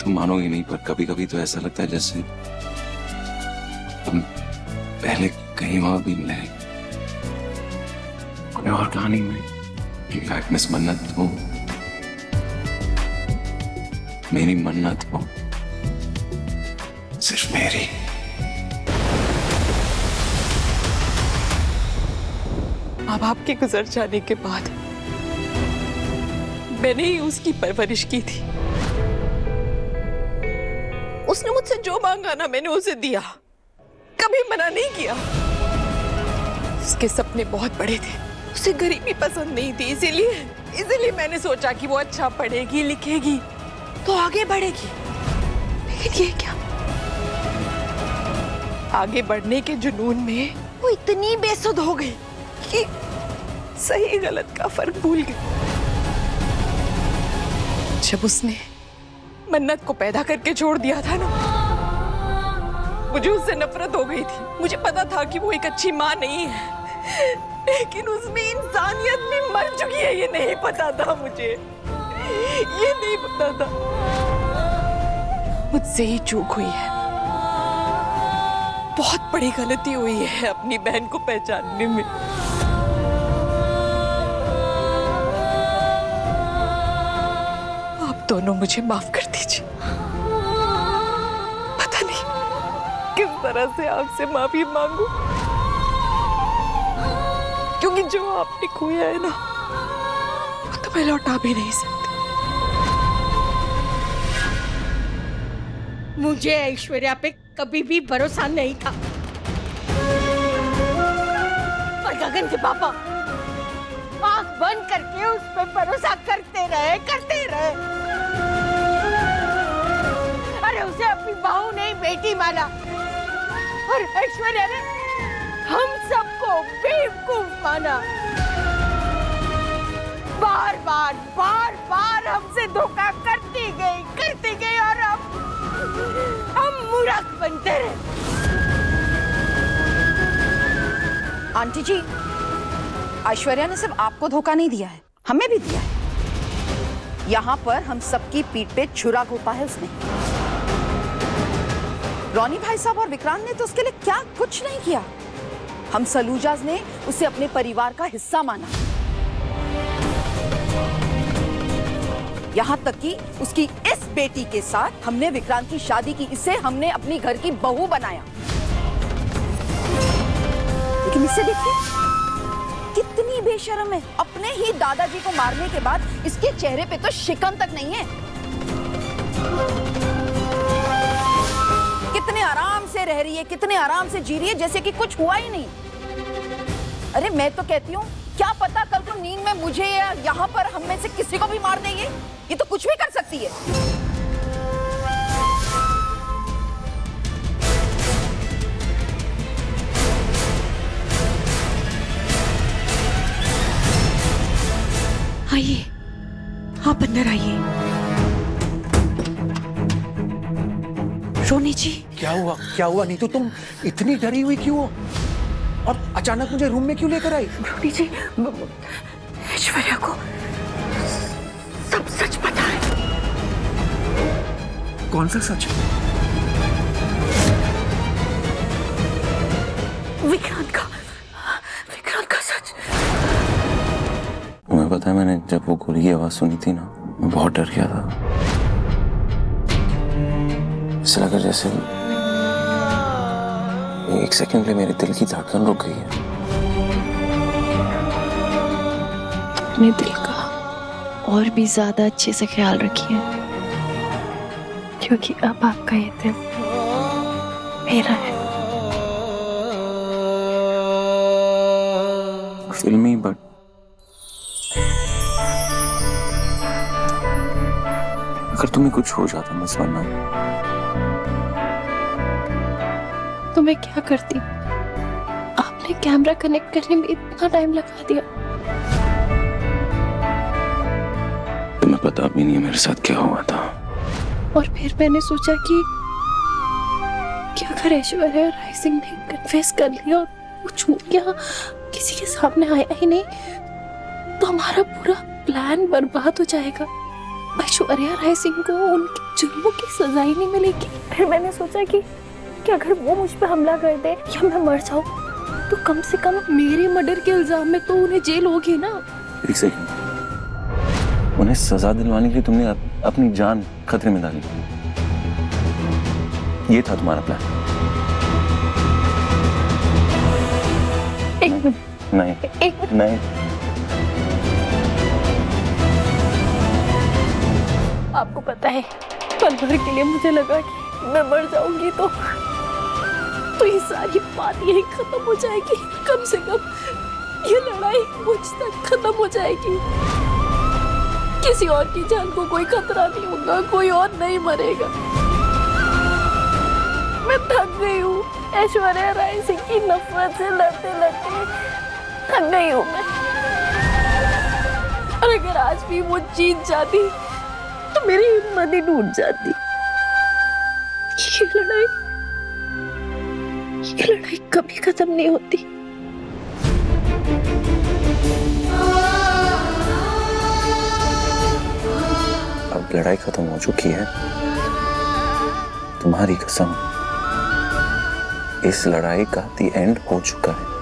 तुम मानोगी नहीं, पर कभी कभी तो ऐसा लगता है जैसे तुम पहले कहीं और भी मिले हैं, कोई और कहानी में। इनफैक्ट मिस मन्नत हो, मेरी मन्नत हो, सिर्फ मेरी। माँ बाप के गुजर जाने के बाद मैंने ही उसकी परवरिश की थी। उसने मुझसे जो मांगा ना मैंने उसे दिया, कभी मना नहीं किया। उसके सपने बहुत बड़े थे, उसे गरीबी पसंद नहीं थी, इसीलिए मैंने सोचा कि वो अच्छा पढ़ेगी लिखेगी तो आगे बढ़ेगी। लेकिन ये क्या, आगे बढ़ने के जुनून में वो इतनी बेसुध हो गई कि सही गलत का फर्क भूल गई। जब उसने मन्नत को पैदा करके छोड़ दिया था ना, मुझे उससे नफरत हो गई थी। मुझे पता था कि वो एक अच्छी माँ नहीं है, लेकिन उसमें इंसानियत भी मर चुकी है, ये नहीं पता था मुझे, ये नहीं पता था। मुझसे ही चूक हुई है, बहुत बड़ी गलती हुई है अपनी बहन को पहचानने में। आप दोनों मुझे माफ कर दीजिए। पता नहीं किस तरह से आपसे माफी मांगू, क्योंकि जो आपने खोया है ना वो तो मैं लौटा भी नहीं सकती। मुझे ऐश्वर्या पे कभी भी भरोसा नहीं था, पर गगन के पापा आंख बंद करके उस पे भरोसा करते रहे। अरे उसे अपनी बहू नहीं बेटी माना, और ऐश्वर्या ने हम सबको बेवकूफ माना। बार बार हमसे धोखा करती गई और हम मूर्ख बनते रहे। आंटी जी, ऐश्वर्या ने सिर्फ आपको धोखा नहीं दिया है, हमें भी दिया है। यहाँ पर हम सबकी पीठ पे छुरा घोंपा है उसने। रॉनी भाई साहब और विक्रांत ने तो उसके लिए क्या कुछ नहीं किया। हम सलूजाज ने उसे अपने परिवार का हिस्सा माना, यहाँ तक कि उसकी इस बेटी के साथ हमने विक्रांत की शादी की, इसे हमने अपनी घर की बहू बनाया। लेकिन इसे देखिए कितनी बेशर्म है, अपने ही दादाजी को मारने के बाद इसके चेहरे पे तो शिकन तक नहीं है। कितने आराम से रह रही है, कितने आराम से जी रही है, जैसे कि कुछ हुआ ही नहीं। अरे मैं तो कहती हूँ, क्या पता कल को नींद में मुझे या यहाँ पर हम में से किसी को भी मार देंगे। ये तो कुछ भी कर सकती है। आइए, आप अंदर आइए। रोनी जी, क्या हुआ नीतू, तुम इतनी डरी हुई क्यों हो? और अचानक मुझे रूम में क्यों लेकर आई? रोनी जी, ऐश्वर्या को सब सच पता है। कौन सा सच? विक्रांत का सच। तुम्हें पता है, मैंने जब वो गोली की आवाज सुनी थी ना, मैं बहुत डर गया था। ऐसा लगा जैसे एक सेकंड में मेरे दिल की धड़कन रुक गई है। अपने दिल का और भी ज्यादा अच्छे से ख्याल रखिए, क्योंकि अब आपका ये दिल मेरा है। फिल्मी बट अगर तुम्हें कुछ हो जाता मिस मन्नत, तो मैं क्या करती? आपने कैमरा कनेक्ट करने में इतना टाइम लगा दिया। तुम्हें पता भी नहीं है मेरे साथ क्या हुआ था। और फिर मैंने सोचा कि अगर ऐश्वर्या राय सिंह ने कन्फेस कर लिया और वो छूट गया, किसी के सामने आया ही नहीं, तो हमारा पूरा प्लान बर्बाद हो जाएगा। ऐश्वर्या राय सिंह को उनके जुल्मों की सजा ही नहीं मिलेगी। फिर मैंने सोचा कि अगर वो मुझ पे हमला कर दे या मैं मर जाऊं तो कम से कम मेरे मर्डर के इल्जाम में तो उन्हें जेल होगी ना। एक सेकंड, उन्हें सजा दिलवाने के लिए तुमने अपनी जान खतरे में डाली, ये था तुम्हारा प्लान? एक मिनट, नहीं एक मिनट। नहीं, आपको पता है, पल भर के लिए मुझे लगा कि मैं मर जाऊंगी तो ये सारी बात यही खत्म हो जाएगी। कम से कम ये लड़ाई मुझ तक खत्म हो जाएगी। किसी और की जान को कोई खतरा नहीं होगा, कोई और नहीं मरेगा। मैं थक गई हूँ ऐश्वर्या राय सिंह की नफरत से लड़ते लड़ते थक गई हूँ मैं। और अगर आज भी वो जीत जाती तो मेरी हिम्मत ही टूट जाती। ये लड़ाई कभी खत्म नहीं होती। अब लड़ाई खत्म हो चुकी है, तुम्हारी कसम, इस लड़ाई का दी एंड हो चुका है।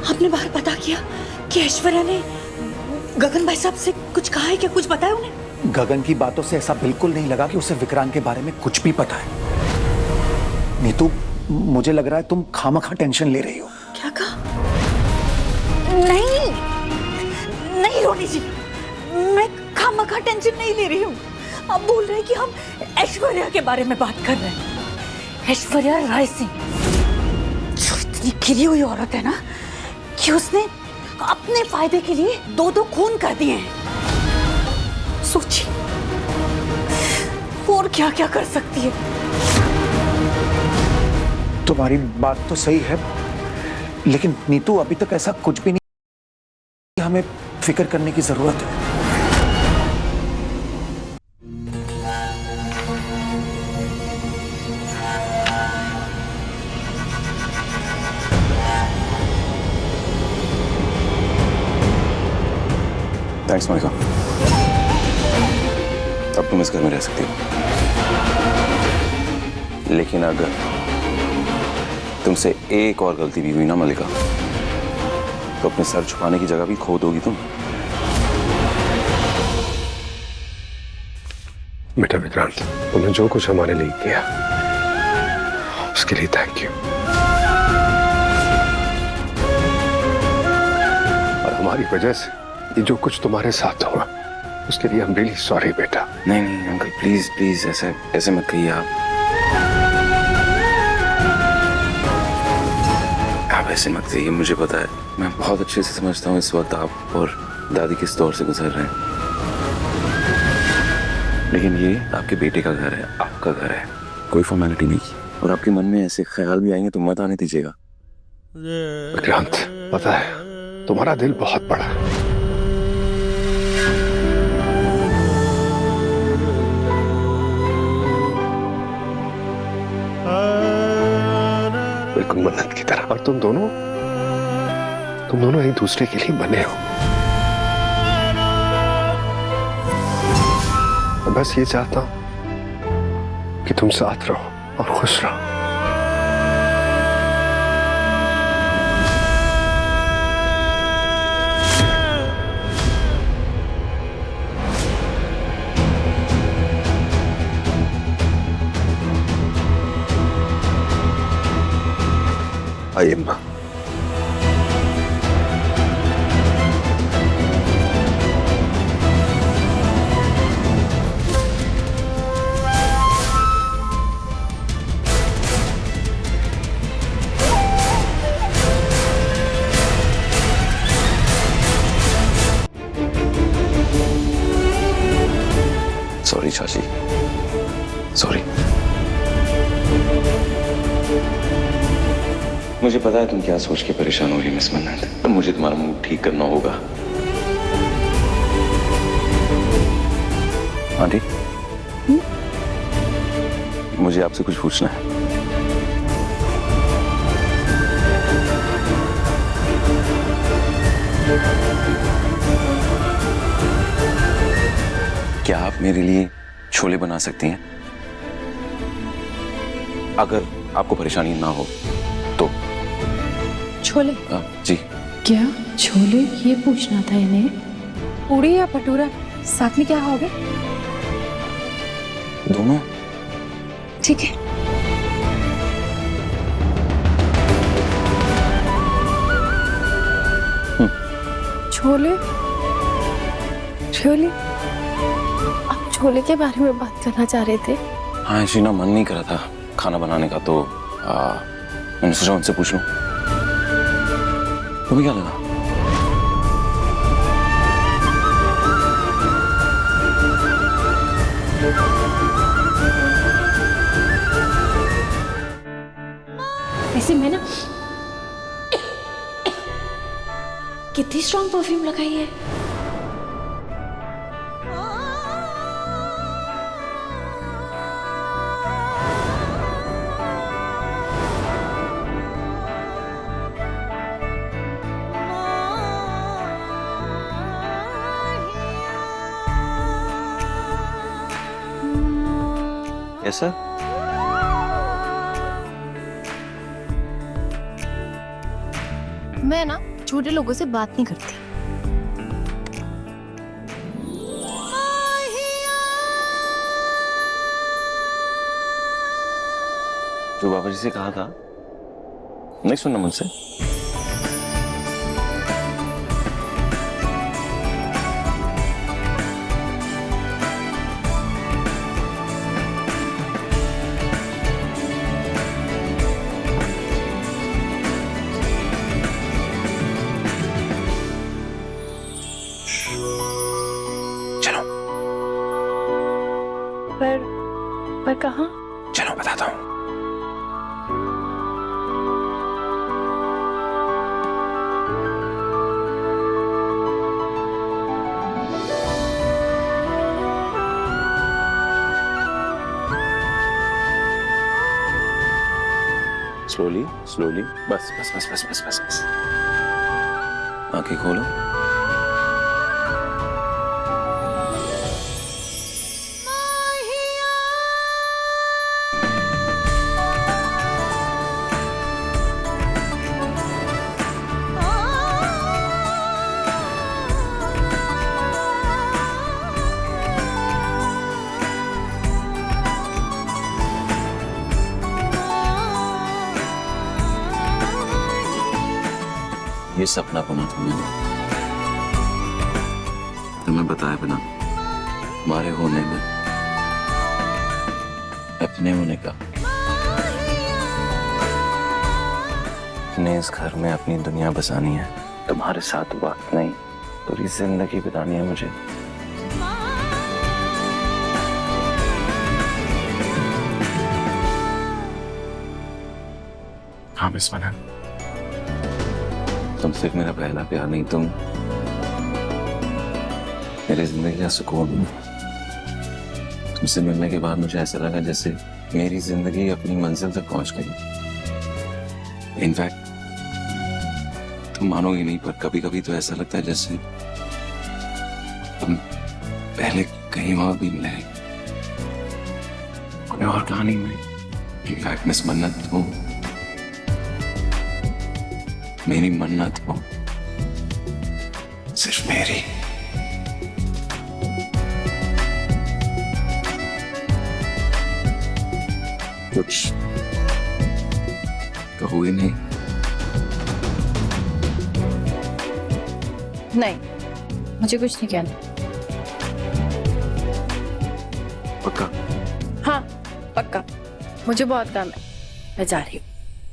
आपने बाहर पता किया कि ऐश्वर्या ने गगन भाई साहब से कुछ कहा है क्या? कुछ बताया उन्हें? गगन की बातों से ऐसा बिल्कुल नहीं लगा कि उसे विक्रांत के बारे में कुछ भी पता है। नीतू, मुझे लग रहा है तुम खामखा टेंशन ले रही हो। क्या कहा? नहीं नहीं रोनी जी, मैं खामखा टेंशन नहीं ले रही हूँ। आप बोल रहे हैं कि हम ऐश्वर्या के बारे में बात कर रहे हैं। ऐश्वर्या राय सिंह जो इतनी खिली हुई औरत है ना कि उसने अपने फायदे के लिए दो खून कर दिए हैं। सोचिए और क्या क्या कर सकती है। तुम्हारी बात तो सही है, लेकिन नीतू अभी तक ऐसा कुछ भी नहीं, हमें फिक्र करने की जरूरत है। थैंक्स मोनिका, अब तुम इस घर में रह सकती हो, लेकिन अगर तुमसे एक और गलती भी हुई ना मल्लिका, तो अपने सर छुपाने की जगह भी खो दोगी तुम। बेटा विक्रांत, तुमने जो कुछ हमारे लिए किया उसके लिए थैंक यू। और हमारी वजह से ये जो कुछ तुम्हारे साथ हुआ उसके लिए हम रियली सॉरी बेटा। नहीं नहीं अंकल, प्लीज प्लीज ऐसे मत कहिए आप ऐसे मत कहिए। मुझे पता है, मैं बहुत अच्छे से समझता हूँ इस वक्त आप और दादी किस दौर से गुजर रहे हैं, लेकिन ये आपके बेटे का घर है, आपका घर है, कोई फॉर्मेलिटी नहीं। और आपके मन में ऐसे ख्याल भी आएंगे तो मत आने दीजिएगा। विक्रांत, पता है तुम्हारा दिल बहुत बड़ा है। बिल्कुल मन्नत की तरह। और तुम दोनों एक दूसरे के लिए बने हो। मैं बस ये चाहता हूं कि तुम साथ रहो और खुश रहो। आइए माँ। सॉरी चाची, सॉरी। मुझे पता है तुम क्या सोच के परेशान हो रही मिस मन्नत, तो मुझे तुम्हारा मूड ठीक करना होगा। आंटी, मुझे आपसे कुछ पूछना है। क्या आप मेरे लिए छोले बना सकती हैं? अगर आपको परेशानी ना हो तो। छोले? जी। क्या छोले, ये पूछना था इन्हें। पूड़ी या भटूरा, साथ में क्या खाओगे? दोनों। ठीक है। छोले छोले, आप छोले के बारे में बात करना चाह रहे थे? हाँ ऐसी ना मन नहीं कर रहा था खाना बनाने का, तो मैंने सोचा उनसे पूछ लूं। तुम्हें क्या लगा? ऐसे में ना कितनी स्ट्रॉन्ग परफ्यूम लगाई है। Yes sir. मैं ना छोटे लोगों से बात नहीं करती। जो बाबा जी से कहा था नहीं सुनना मुझसे। चलो पर कहाँ? चलो बताता हूँ। स्लोली स्लोली, बस बस बस बस बस बस बस। आंखें खोलो। ये सपना बना था मैंने, तुम्हें बताए बिना हमारे होने में, अपने होने का, अपने इस घर में अपनी दुनिया बसानी है। तुम्हारे साथ वक्त नहीं, पूरी जिंदगी बितानी है मुझे। हाँ मिस मन्नत, तुम सिर्फ मेरा पहला प्यार नहीं, तुम मेरी जिंदगी का सुकून हो। तुमसे मिलने के बाद मुझे ऐसा लगा जैसे मेरी जिंदगी अपनी मंजिल तक पहुंच गई। इनफैक्ट तुम मानोगी नहीं, पर कभी कभी तो ऐसा लगता है जैसे तुम पहले कहीं और भी मिले, कोई और कहानी में। इनफैक्ट मिस मन्नत, तुम मेरी मन्नत हो, सिर्फ मेरी। कुछ कहोगे नहीं? नहीं, मुझे कुछ नहीं कहना। पक्का? हाँ पक्का, मुझे बहुत काम है, मैं जा रही हूँ।